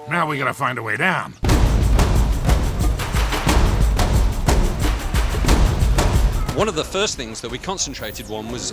Now we gotta find a way down. One of the first things that we concentrated on was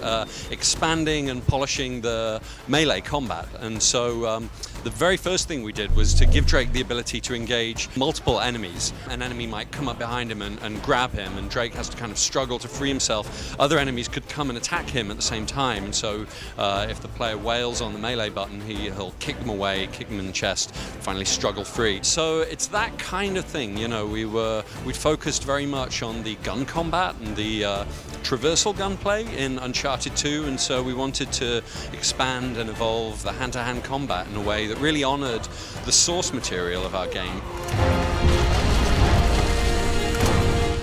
expanding and polishing the melee combat. And so the very first thing we did was to give Drake the ability to engage multiple enemies. An enemy might come up behind him and grab him, and Drake has to kind of struggle to free himself. Other enemies could come and attack him at the same time. And so if the player wails on the melee button, he'll kick them away, kick them in the chest, finally struggle free. So it's that kind of thing, you know. We'd focused very much on the gun combat and the traversal gunplay in Uncharted 2, and so we wanted to expand and evolve the hand-to-hand combat in a way that really honored the source material of our game.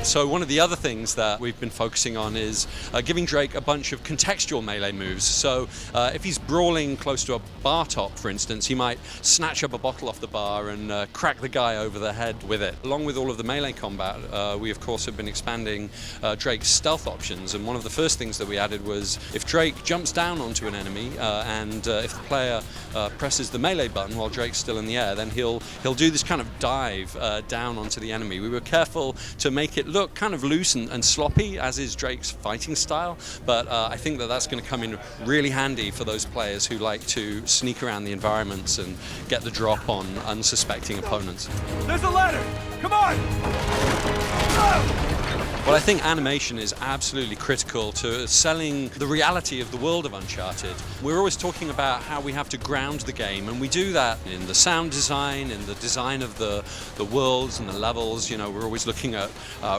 So one of the other things that we've been focusing on is giving Drake a bunch of contextual melee moves. So if he's brawling close to a bar top, for instance, he might snatch up a bottle off the bar and crack the guy over the head with it. Along with all of the melee combat, we of course have been expanding Drake's stealth options, and one of the first things that we added was if Drake jumps down onto an enemy and if the player presses the melee button while Drake's still in the air, then he'll do this kind of dive down onto the enemy. We were careful to make it look kind of loose and sloppy, as is Drake's fighting style, but I think that that's going to come in really handy for those players who like to sneak around the environments and get the drop on unsuspecting opponents. There's a ladder! Come on! Well, I think animation is absolutely critical to selling the reality of the world of Uncharted. We're always talking about how we have to ground the game, and we do that in the sound design, in the design of the worlds and the levels. You know, we're always looking at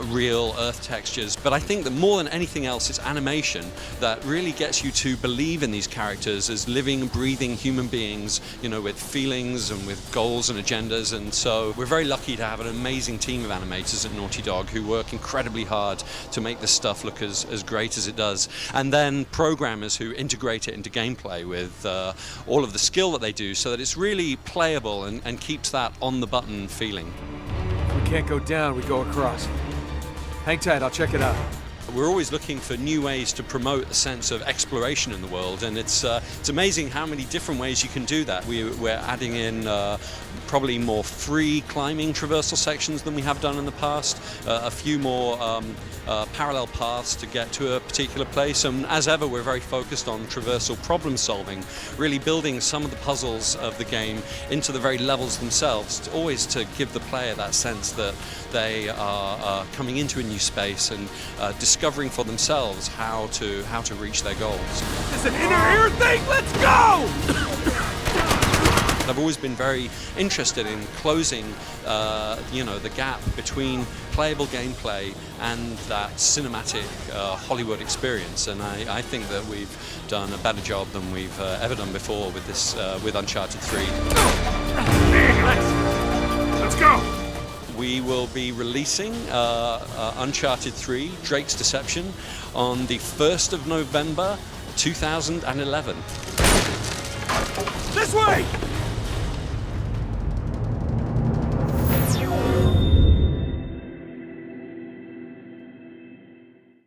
real Earth textures, but I think that more than anything else, it's animation that really gets you to believe in these characters as living, breathing human beings, you know, with feelings and with goals and agendas. And so we're very lucky to have an amazing team of animators at Naughty Dog who work incredibly hard to make this stuff look as great as it does, and then programmers who integrate it into gameplay with all of the skill that they do so that it's really playable and keeps that on the button feeling. If we can't go down, we go across. Hang tight, I'll check it out. We're always looking for new ways to promote a sense of exploration in the world, and it's amazing how many different ways you can do that. We're adding in probably more free climbing traversal sections than we have done in the past, a few more parallel paths to get to a particular place, and as ever we're very focused on traversal problem solving, really building some of the puzzles of the game into the very levels themselves, always to give the player that sense that they are coming into a new space and discovering for themselves how to reach their goals. It's an inner ear thing, let's go! I've always been very interested in closing, the gap between playable gameplay and that cinematic Hollywood experience, and I think that we've done a better job than we've ever done before with this, with Uncharted 3. Hey, let's go! We will be releasing Uncharted 3, Drake's Deception, on the 1st of November 2011. This way!